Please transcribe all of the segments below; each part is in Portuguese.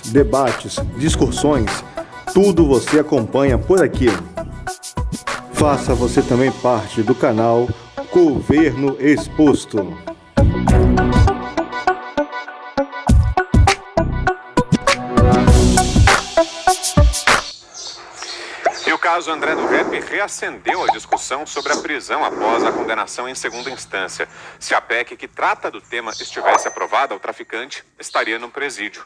debates, discussões, tudo você acompanha por aqui. Faça você também parte do canal Governo Exposto. E o caso André do Rep reacendeu a discussão sobre a prisão após a condenação em segunda instância. Se a PEC que trata do tema estivesse aprovada, o traficante estaria no presídio.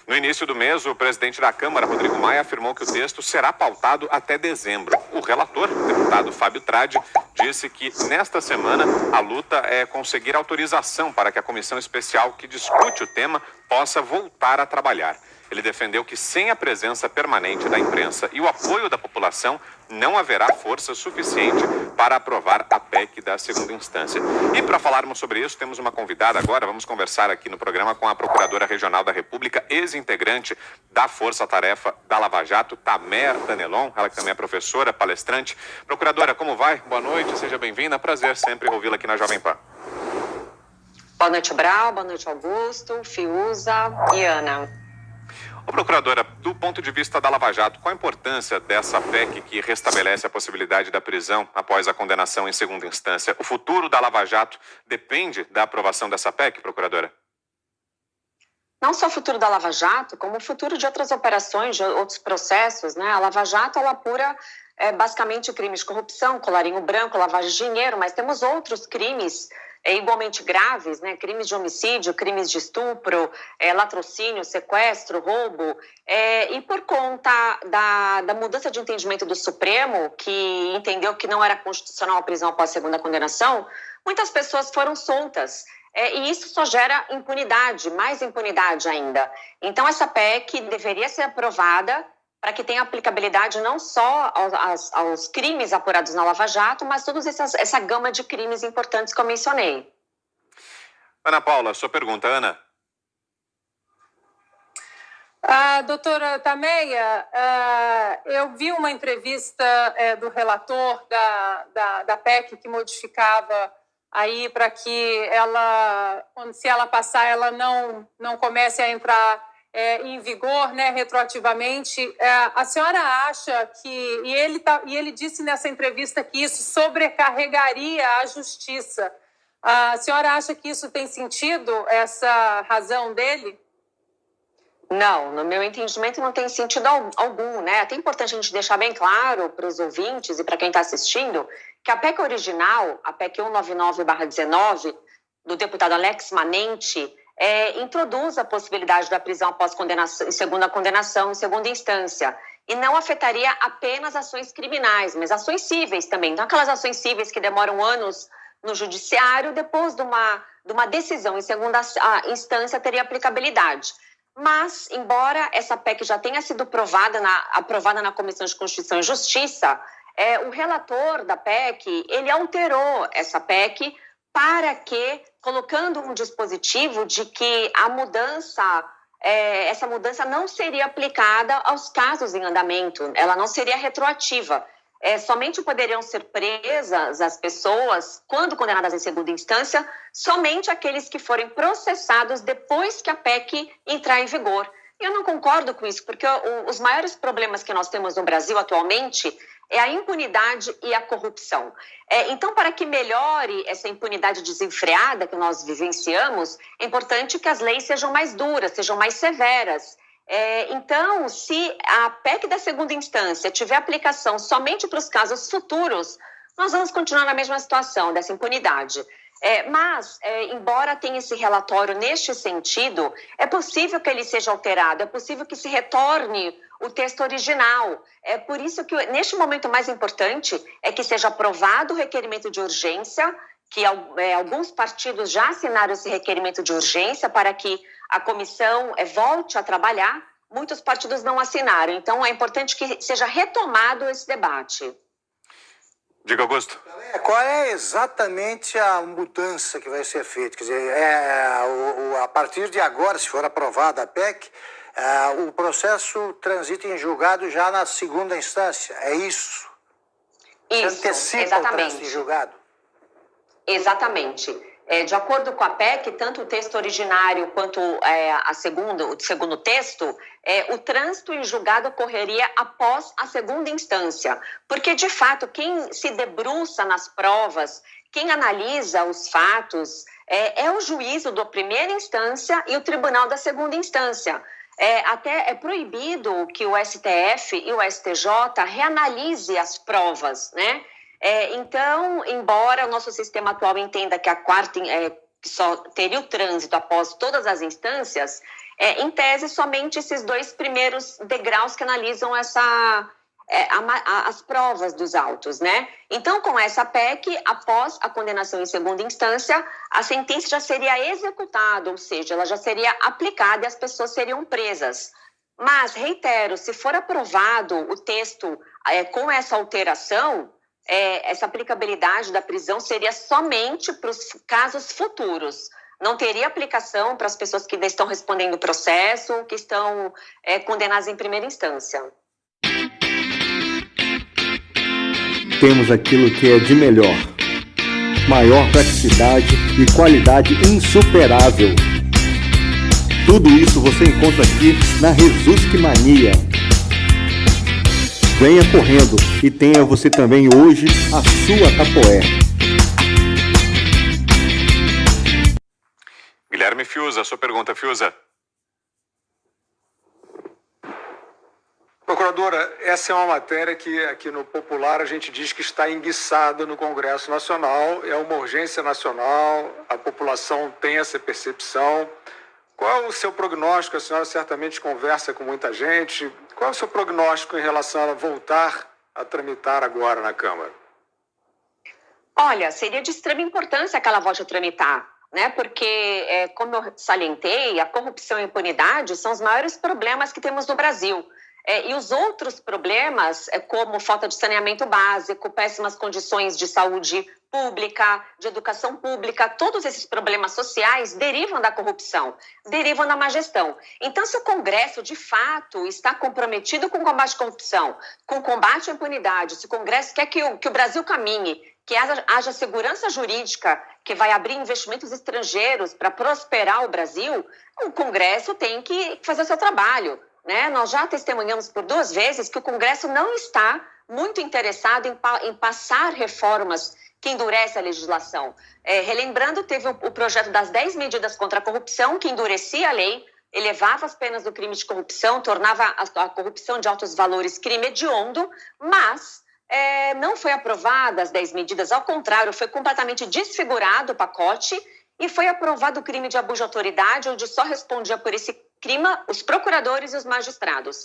No início do mês, o presidente da Câmara, Rodrigo Maia, afirmou que o texto será pautado até dezembro. O relator, o deputado Fábio Tradi, disse que nesta semana a luta é conseguir autorização para que a comissão especial que discute o tema possa voltar a trabalhar. Ele defendeu que sem a presença permanente da imprensa e o apoio da população, não haverá força suficiente para aprovar a PEC da segunda instância. E para falarmos sobre isso, temos uma convidada agora. Vamos conversar aqui no programa com a Procuradora Regional da República, ex-integrante da Força Tarefa da Lava Jato, Tamer Danelon. Ela que também é professora, palestrante. Procuradora, como vai? Boa noite, seja bem-vinda. Prazer sempre ouvi-la aqui na Jovem Pan. Boa noite, Brau. Boa noite, Augusto, Fiuza e Ana. Ô, procuradora, do ponto de vista da Lava Jato, qual a importância dessa PEC que restabelece a possibilidade da prisão após a condenação em segunda instância? O futuro da Lava Jato depende da aprovação dessa PEC, procuradora? Não só o futuro da Lava Jato, como o futuro de outras operações, de outros processos, né? A Lava Jato, ela apura basicamente crimes de corrupção, colarinho branco, lavagem de dinheiro, mas temos outros crimes igualmente graves, né? Crimes de homicídio, crimes de estupro, latrocínio, sequestro, roubo, e por conta da mudança de entendimento do Supremo, que entendeu que não era constitucional a prisão após a segunda condenação, muitas pessoas foram soltas. E isso só gera impunidade, mais impunidade ainda. Então, essa PEC deveria ser aprovada para que tenha aplicabilidade não só aos crimes apurados na Lava Jato, mas toda essa gama de crimes importantes que eu mencionei. Ana Paula, sua pergunta, Ana. Doutora Tameia, eu vi uma entrevista do relator da PEC que modificava aí para que ela, se ela passar, ela não comece a entrar em vigor, né, retroativamente. A senhora acha que, e ele disse nessa entrevista que isso sobrecarregaria a justiça, a senhora acha que isso tem sentido, essa razão dele? Não, no meu entendimento não tem sentido algum, né? É até importante a gente deixar bem claro para os ouvintes e para quem está assistindo que a PEC original, a PEC 199/19, do deputado Alex Manente, introduz a possibilidade da prisão após condenação, em segunda instância, e não afetaria apenas ações criminais, mas ações cíveis também. Então, aquelas ações cíveis que demoram anos no judiciário, depois de uma decisão em segunda instância, teria aplicabilidade. Mas, embora essa PEC já tenha sido aprovada na Comissão de Constituição e Justiça, o relator da PEC, ele alterou essa PEC para que, colocando um dispositivo de que essa mudança não seria aplicada aos casos em andamento, ela não seria retroativa. Somente poderiam ser presas as pessoas, quando condenadas em segunda instância, somente aqueles que forem processados depois que a PEC entrar em vigor. E eu não concordo com isso, porque os maiores problemas que nós temos no Brasil atualmente é a impunidade e a corrupção. Então, para que melhore essa impunidade desenfreada que nós vivenciamos, é importante que as leis sejam mais duras, sejam mais severas. Então, se a PEC da segunda instância tiver aplicação somente para os casos futuros, nós vamos continuar na mesma situação dessa impunidade. Mas, embora tenha esse relatório neste sentido, é possível que ele seja alterado, é possível que se retorne o texto original. É por isso que, neste momento, o mais importante é que seja aprovado o requerimento de urgência, que alguns partidos já assinaram esse requerimento de urgência para que a comissão volte a trabalhar. Muitos partidos não assinaram, então é importante que seja retomado esse debate. Diga, Augusto. Qual é exatamente a mudança que vai ser feita? Quer dizer, a partir de agora, se for aprovada a PEC, o processo transita em julgado já na segunda instância, é isso? Isso, antecipa exatamente. o trânsito em julgado? Exatamente. De acordo com a PEC, tanto o texto originário quanto o segundo texto, o trânsito em julgado ocorreria após a segunda instância, porque, de fato, quem se debruça nas provas, quem analisa os fatos, é o juízo da primeira instância e o tribunal da segunda instância. Até é proibido que o STF e o STJ reanalise as provas, né? Então, embora o nosso sistema atual entenda que a quarta que só teria o trânsito após todas as instâncias, em tese, somente esses dois primeiros degraus que analisam as provas dos autos, né? Então, com essa PEC, após a condenação em segunda instância, a sentença já seria executada, ou seja, ela já seria aplicada e as pessoas seriam presas. Mas, reitero, se for aprovado o texto com essa alteração, essa aplicabilidade da prisão seria somente para os casos futuros. Não teria aplicação para as pessoas que ainda estão respondendo o processo, que estão condenadas em primeira instância. Temos aquilo que é de melhor. Maior praticidade e qualidade insuperável. Tudo isso você encontra aqui na Resusc Mania. Venha correndo e tenha você também hoje a sua Tapoé. Guilherme Fiuza, sua pergunta, Fiuza. Procuradora, essa é uma matéria que aqui no popular a gente diz que está enguiçada no Congresso Nacional, é uma urgência nacional, a população tem essa percepção. Qual é o seu prognóstico? A senhora certamente conversa com muita gente. Qual é o seu prognóstico em relação a voltar a tramitar agora na Câmara? Olha, seria de extrema importância que ela volte a tramitar, né? Porque, como eu salientei, a corrupção e a impunidade são os maiores problemas que temos no Brasil. E os outros problemas, como falta de saneamento básico, péssimas condições de saúde pública, de educação pública, todos esses problemas sociais derivam da corrupção, derivam da má gestão. Então, se o Congresso, de fato, está comprometido com o combate à corrupção, com o combate à impunidade, se o Congresso quer que o Brasil caminhe, que haja segurança jurídica, que vai abrir investimentos estrangeiros para prosperar o Brasil, o Congresso tem que fazer o seu trabalho. Né? Nós já testemunhamos por 2 vezes que o Congresso não está muito interessado em passar reformas que endurecem a legislação. Relembrando, teve o projeto das 10 medidas contra a corrupção, que endurecia a lei, elevava as penas do crime de corrupção, tornava a corrupção de altos valores crime hediondo, mas não foi aprovada as 10 medidas, ao contrário, foi completamente desfigurado o pacote e foi aprovado o crime de abuso de autoridade, onde só respondia por esse crime os procuradores e os magistrados.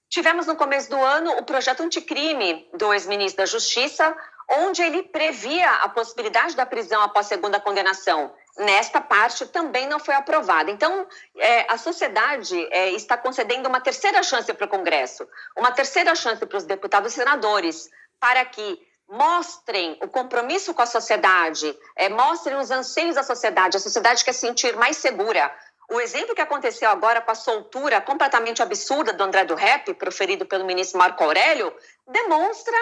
Tivemos no começo do ano o projeto anticrime do ex-ministro da Justiça, onde ele previa a possibilidade da prisão após segunda condenação. Nesta parte também não foi aprovada. Então, a sociedade está concedendo uma terceira chance para o Congresso, uma terceira chance para os deputados e senadores, para que mostrem o compromisso com a sociedade, mostrem os anseios da sociedade. A sociedade quer se sentir mais segura. O exemplo que aconteceu agora com a soltura completamente absurda do André do Rep, proferido pelo ministro Marco Aurélio, demonstra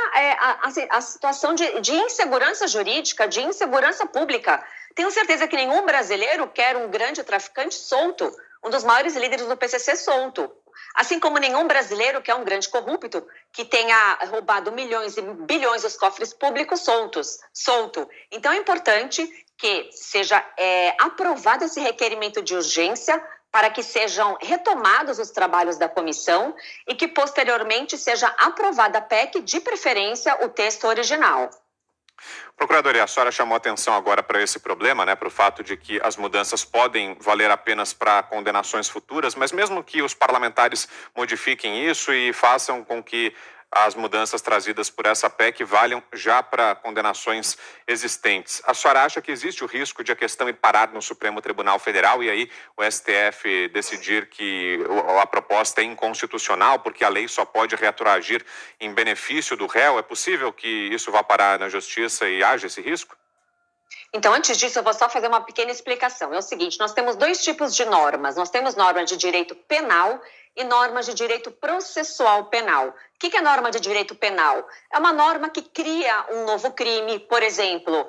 a situação de insegurança jurídica, de insegurança pública. Tenho certeza que nenhum brasileiro quer um grande traficante solto, um dos maiores líderes do PCC solto. Assim como nenhum brasileiro quer um grande corrupto que tenha roubado milhões e bilhões dos cofres públicos solto. Então é importante que seja aprovado esse requerimento de urgência para que sejam retomados os trabalhos da comissão e que posteriormente seja aprovada a PEC, de preferência o texto original. Procuradora, a senhora chamou atenção agora para esse problema, né, para o fato de que as mudanças podem valer apenas para condenações futuras, mas mesmo que os parlamentares modifiquem isso e façam com que as mudanças trazidas por essa PEC valham já para condenações existentes. A senhora acha que existe o risco de a questão ir parar no Supremo Tribunal Federal e aí o STF decidir que a proposta é inconstitucional porque a lei só pode retroagir em benefício do réu? É possível que isso vá parar na Justiça e haja esse risco? Então, antes disso, eu vou só fazer uma pequena explicação. É o seguinte, nós temos 2 tipos de normas. Nós temos normas de direito penal e normas de direito processual penal, que é norma de direito penal? É uma norma que cria um novo crime, por exemplo,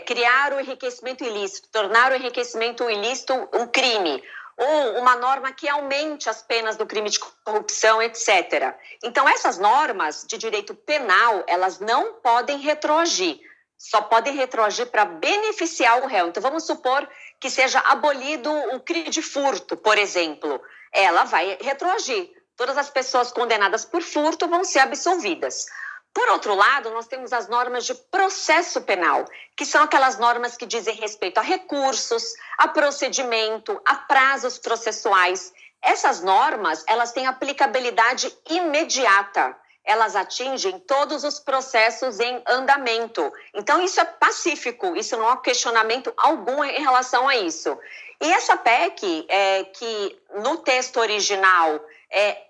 criar o enriquecimento ilícito, tornar o enriquecimento ilícito um crime, ou uma norma que aumente as penas do crime de corrupção, etc. Então, essas normas de direito penal, elas não podem retroagir, só podem retroagir para beneficiar o réu. Então, vamos supor que seja abolido o crime de furto, por exemplo. Ela vai retroagir. Todas as pessoas condenadas por furto vão ser absolvidas. Por outro lado, nós temos as normas de processo penal, que são aquelas normas que dizem respeito a recursos, a procedimento, a prazos processuais. Essas normas, elas têm aplicabilidade imediata. Elas atingem todos os processos em andamento. Então, isso é pacífico, isso não há questionamento algum em relação a isso. E essa PEC, que no texto original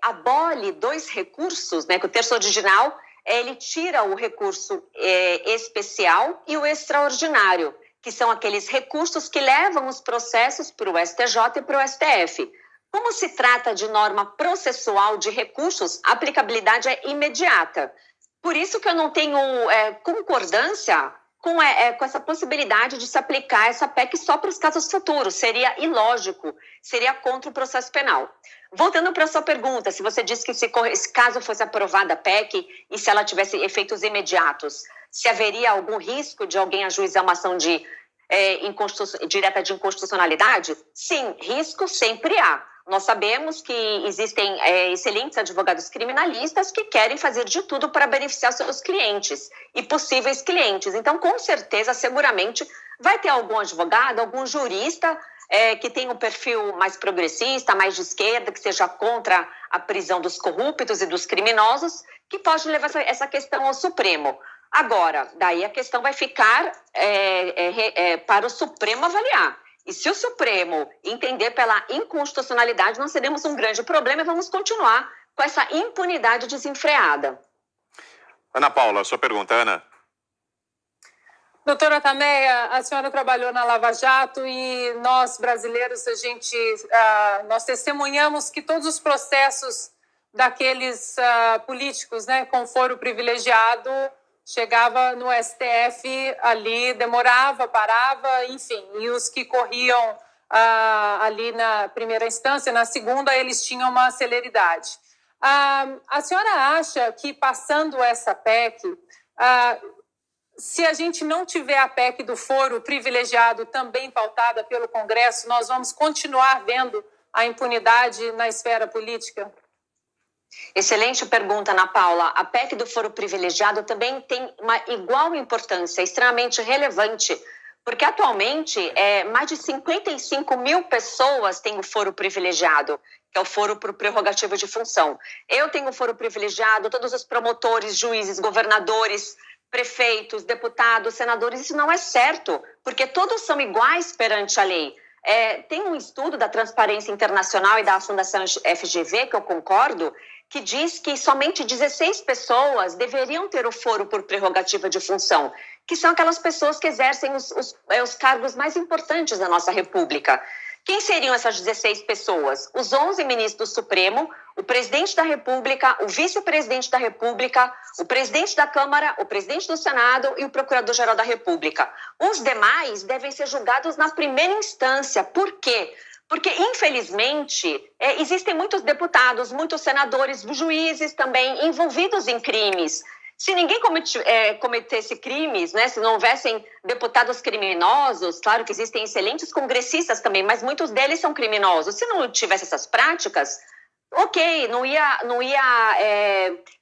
abole 2 recursos, né, que o texto original ele tira o recurso especial e o extraordinário, que são aqueles recursos que levam os processos para o STJ e para o STF. Como se trata de norma processual de recursos, a aplicabilidade é imediata. Por isso que eu não tenho concordância com essa possibilidade de se aplicar essa PEC só para os casos futuros. Seria ilógico, seria contra o processo penal. Voltando para a sua pergunta, se você disse que se caso fosse aprovada a PEC e se ela tivesse efeitos imediatos, se haveria algum risco de alguém ajuizar uma ação direta de inconstitucionalidade? Sim, risco sempre há. Nós sabemos que existem excelentes advogados criminalistas que querem fazer de tudo para beneficiar seus clientes e possíveis clientes. Então, com certeza, seguramente, vai ter algum advogado, algum jurista que tenha um perfil mais progressista, mais de esquerda, que seja contra a prisão dos corruptos e dos criminosos, que pode levar essa questão ao Supremo. Agora, daí a questão vai ficar para o Supremo avaliar. E se o Supremo entender pela inconstitucionalidade, nós teremos um grande problema e vamos continuar com essa impunidade desenfreada. Ana Paula, sua pergunta, Ana. Doutora Tameia, a senhora trabalhou na Lava Jato e nós, brasileiros, nós testemunhamos que todos os processos daqueles políticos, né, com foro privilegiado, chegava no STF ali, demorava, parava, enfim. E os que corriam ali na primeira instância, na segunda, eles tinham uma celeridade. A senhora acha que, passando essa PEC, se a gente não tiver a PEC do foro privilegiado também pautada pelo Congresso, nós vamos continuar vendo a impunidade na esfera política? Excelente pergunta, Ana Paula. A PEC do foro privilegiado também tem uma igual importância, extremamente relevante, porque atualmente mais de 55 mil pessoas têm o foro privilegiado, que é o foro por prerrogativa de função. Eu tenho o foro privilegiado, todos os promotores, juízes, governadores, prefeitos, deputados, senadores. Isso não é certo, porque todos são iguais perante a lei. Tem um estudo da Transparência Internacional e da Fundação FGV, que eu concordo, que diz que somente 16 pessoas deveriam ter o foro por prerrogativa de função, que são aquelas pessoas que exercem os cargos mais importantes da nossa República. Quem seriam essas 16 pessoas? Os 11 ministros do Supremo, o presidente da República, o vice-presidente da República, o presidente da Câmara, o presidente do Senado e o procurador-geral da República. Os demais devem ser julgados na primeira instância. Por quê? Porque, infelizmente, existem muitos deputados, muitos senadores, juízes também envolvidos em crimes. Se ninguém cometesse crimes, né, se não houvessem deputados criminosos, claro que existem excelentes congressistas também, mas muitos deles são criminosos. Se não tivesse essas práticas, ok, não ia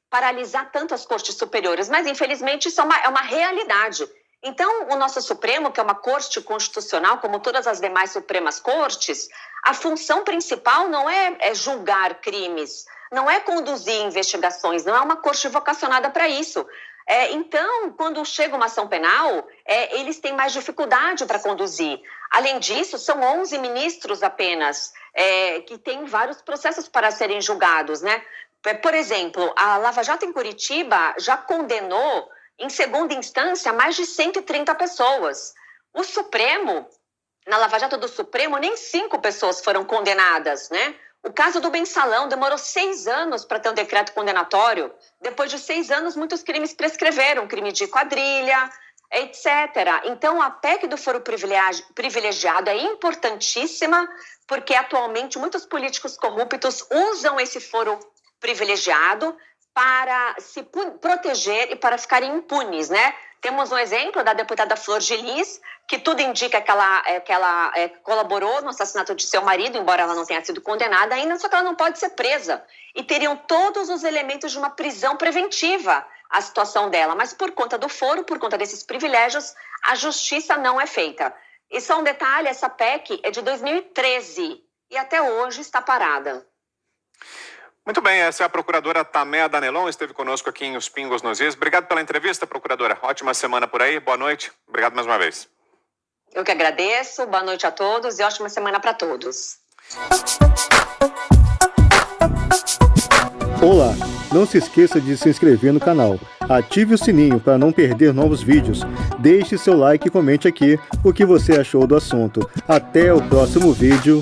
paralisar tanto as cortes superiores, mas infelizmente isso é uma realidade. Então, o nosso Supremo, que é uma corte constitucional, como todas as demais Supremas Cortes, a função principal não é julgar crimes, não é conduzir investigações, não é uma corte vocacionada para isso. Então, quando chega uma ação penal, eles têm mais dificuldade para conduzir. Além disso, são 11 ministros apenas, que têm vários processos para serem julgados, né? Por exemplo, a Lava Jato em Curitiba já condenou, em segunda instância, mais de 130 pessoas. O Supremo, na Lava Jato do Supremo, nem 5 pessoas foram condenadas, né? O caso do Mensalão demorou 6 anos para ter um decreto condenatório. Depois de 6 anos, muitos crimes prescreveram, crime de quadrilha, etc. Então, a PEC do foro privilegiado é importantíssima, porque atualmente muitos políticos corruptos usam esse foro privilegiado para se proteger e para ficarem impunes, né? Temos um exemplo da deputada Flor de Lis, que tudo indica que ela colaborou no assassinato de seu marido, embora ela não tenha sido condenada ainda, só que ela não pode ser presa. E teriam todos os elementos de uma prisão preventiva a situação dela, mas por conta do foro, por conta desses privilégios, a justiça não é feita. E só um detalhe, essa PEC é de 2013 e até hoje está parada. Muito bem, essa é a procuradora Taméia Danelon, esteve conosco aqui em Os Pingos nos Is. Obrigado pela entrevista, procuradora. Ótima semana por aí, boa noite. Obrigado mais uma vez. Eu que agradeço, boa noite a todos e ótima semana para todos. Olá, não se esqueça de se inscrever no canal, ative o sininho para não perder novos vídeos, deixe seu like e comente aqui o que você achou do assunto. Até o próximo vídeo.